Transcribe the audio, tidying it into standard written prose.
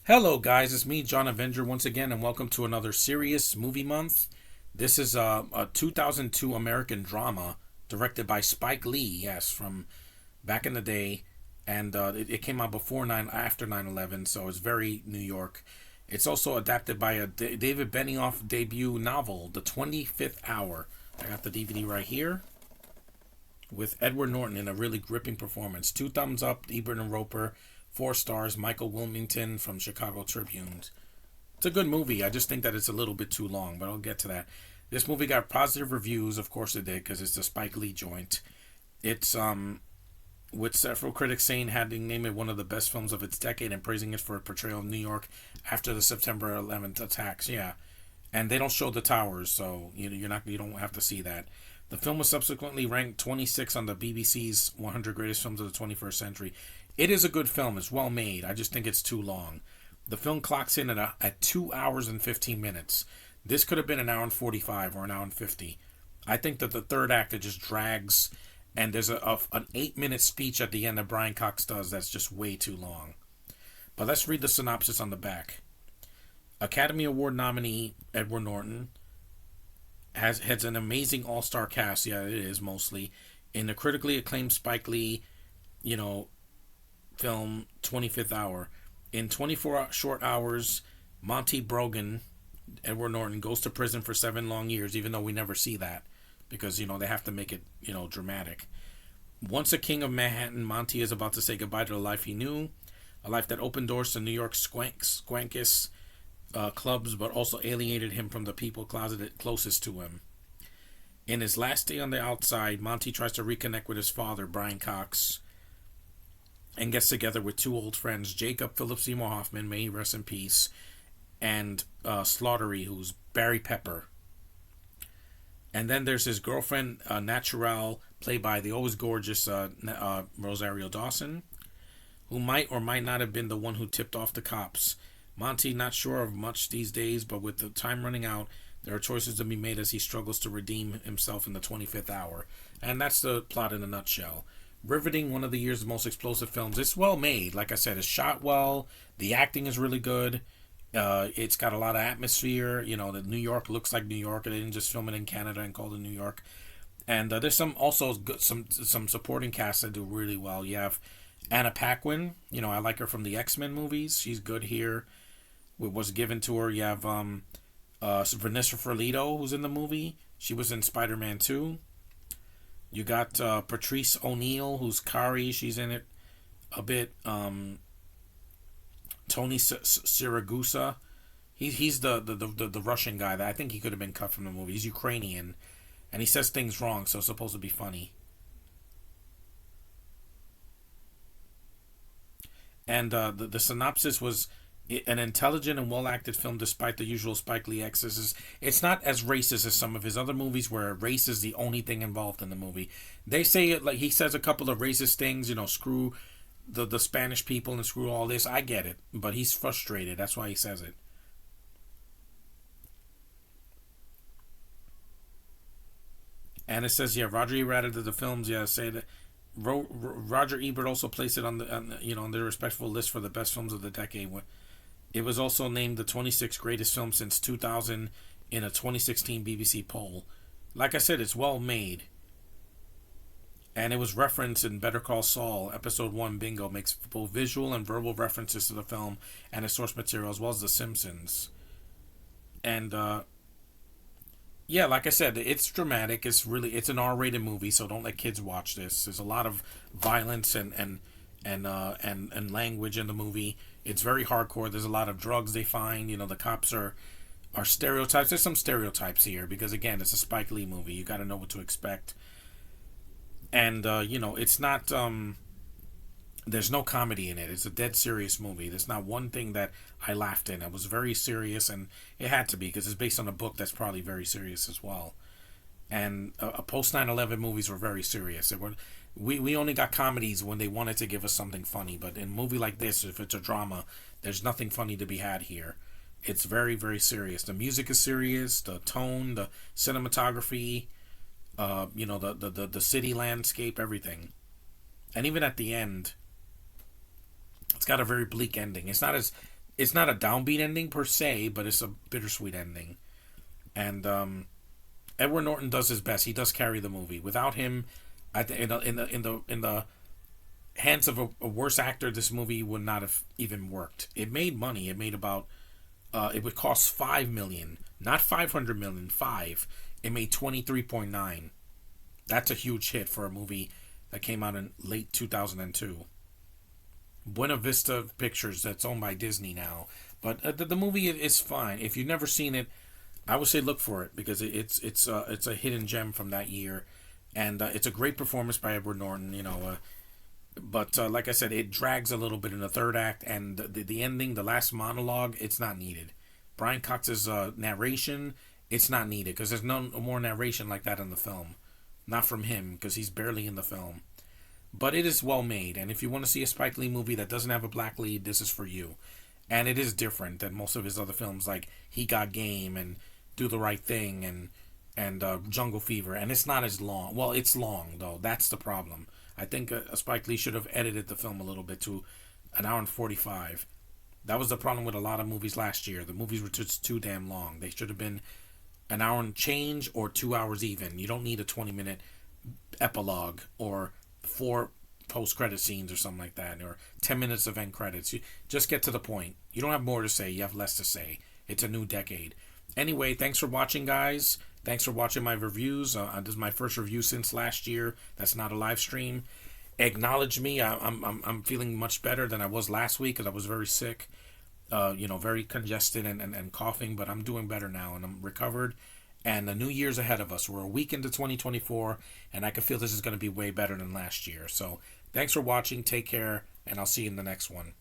Hello, guys. It's me, John Avenger, once again, and welcome to another serious movie month. This is a 2002 American drama directed by Spike Lee. Yes, from back in the day, and it came out after 9/11, so it's very New York. It's also adapted by a David Benioff debut novel, The 25th Hour. I got the DVD right here with Edward Norton in a really gripping performance. Two thumbs up, Ebert and Roper. 4 stars, Michael Wilmington from Chicago Tribune. It's a good movie. I just think that it's a little bit too long, but I'll get to that. This movie got positive reviews, of course it did, because it's a Spike Lee joint. It's with several critics saying having named it one of the best films of its decade and praising it for a portrayal of New York after the September 11th attacks. Yeah, and they don't show the towers, so you don't have to see that. The film was subsequently ranked 26 on the BBC's 100 Greatest Films of the 21st Century. It is a good film. It's well made. I just think it's too long. The film clocks in at 2 hours and 15 minutes. This could have been an hour and 45 or an hour and 50. I think that the third act, it just drags, and there's an 8-minute speech at the end that Brian Cox does that's just way too long. But let's read the synopsis on the back. Academy Award nominee Edward Norton has an amazing all-star cast. Yeah, it is mostly in the critically acclaimed Spike Lee, film 25th Hour. In 24 short hours, Monty Brogan, Edward Norton, goes to prison for 7 long years, even though we never see that because they have to make it dramatic. Once a king of Manhattan, Monty is about to say goodbye to the life he knew, a life that opened doors to New York's swankiest clubs, but also alienated him from the people closeted closest to him. In his last day on the outside, Monty tries to reconnect with his father, Brian Cox, and gets together with 2 old friends, Jacob Philip Seymour Hoffman, may he rest in peace, and Slaughtery, who's Barry Pepper. And then there's his girlfriend, Naturelle, played by the always gorgeous Rosario Dawson, who might or might not have been the one who tipped off the cops. Monty not sure of much these days, but with the time running out, there are choices to be made as he struggles to redeem himself in the 25th hour. And that's the plot in a nutshell. Riveting, one of the year's most explosive films. It's well made. Like I said, it's shot well. The acting is really good. It's got a lot of atmosphere. The New York looks like New York. They didn't just film it in Canada and call it New York. And there's some supporting casts that do really well. You have Anna Paquin. I like her from the X-Men movies. She's good here. What was given to her. You have Vanessa Ferlito, who's in the movie. She was in Spider-Man 2. You got Patrice O'Neal, who's Kari. She's in it a bit. Tony Siragusa. He's the Russian guy that I think he could have been cut from the movie. He's Ukrainian, and he says things wrong, so it's supposed to be funny. And the synopsis was an intelligent and well-acted film despite the usual Spike Lee excesses. It's not as racist as some of his other movies where race is the only thing involved in the movie. They say it like he says a couple of racist things, screw the Spanish people and screw all this. I get it, but he's frustrated. That's why he says it. And it says, Roger Ebert added to the films, say that Roger Ebert also placed it on the respectful list for the best films of the decade. It was also named the 26th greatest film since 2000 in a 2016 BBC poll. Like I said, it's well made. And it was referenced in Better Call Saul. Episode 1 Bingo makes both visual and verbal references to the film and its source material, as well as The Simpsons. And, like I said, it's dramatic. It's an R-rated movie, so don't let kids watch this. There's a lot of violence and language in the movie. It's very hardcore. There's a lot of drugs they find. The cops are stereotypes. There's some stereotypes here because, again, it's a Spike Lee movie. You got to know what to expect. And it's not. There's no comedy in it. It's a dead serious movie. There's not one thing that I laughed in. It was very serious, and it had to be because it's based on a book that's probably very serious as well. And post 9/11 movies were very serious. We only got comedies when they wanted to give us something funny, but in a movie like this, if it's a drama, there's nothing funny to be had here. It's very, very serious. The music is serious, the tone, the cinematography, the city landscape, everything. And even at the end, it's got a very bleak ending. It's not as It's not a downbeat ending per se, but it's a bittersweet ending. And Edward Norton does his best. He does carry the movie. Without him, in the hands of a worse actor, this movie would not have even worked. It made money. It made about it would cost 5 million, not 500 million. Five. It made 23.9. That's a huge hit for a movie that came out in late 2002. Buena Vista Pictures, that's owned by Disney now. But the movie is fine. If you've never seen it, I would say look for it because it's a hidden gem from that year, and it's a great performance by Edward Norton. But like I said, it drags a little bit in the third act, and the ending, the last monologue, it's not needed. Brian Cox's narration, it's not needed because there's no more narration like that in the film, not from him because he's barely in the film. But it is well made, and if you want to see a Spike Lee movie that doesn't have a black lead, this is for you. And it is different than most of his other films, like He Got Game and Do the Right Thing and Jungle Fever. And it's not as long. Well, it's long though. That's the problem. I think Spike Lee should have edited the film a little bit to an hour and 45. That was the problem with a lot of movies last year. The movies were just too damn long. They should have been an hour and change or 2 hours even. You don't need a 20-minute epilogue or four post-credit scenes or something like that, or 10 minutes of end credits. You just get to the point. You don't have more to say. You have less to say. It's a new decade. Anyway, thanks for watching, guys. Thanks for watching my reviews. This is my first review since last year. That's not a live stream. Acknowledge me. I'm feeling much better than I was last week because I was very sick. Very congested and coughing, but I'm doing better now and I'm recovered. And the new year's ahead of us. We're a week into 2024, and I can feel this is going to be way better than last year. So thanks for watching. Take care, and I'll see you in the next one.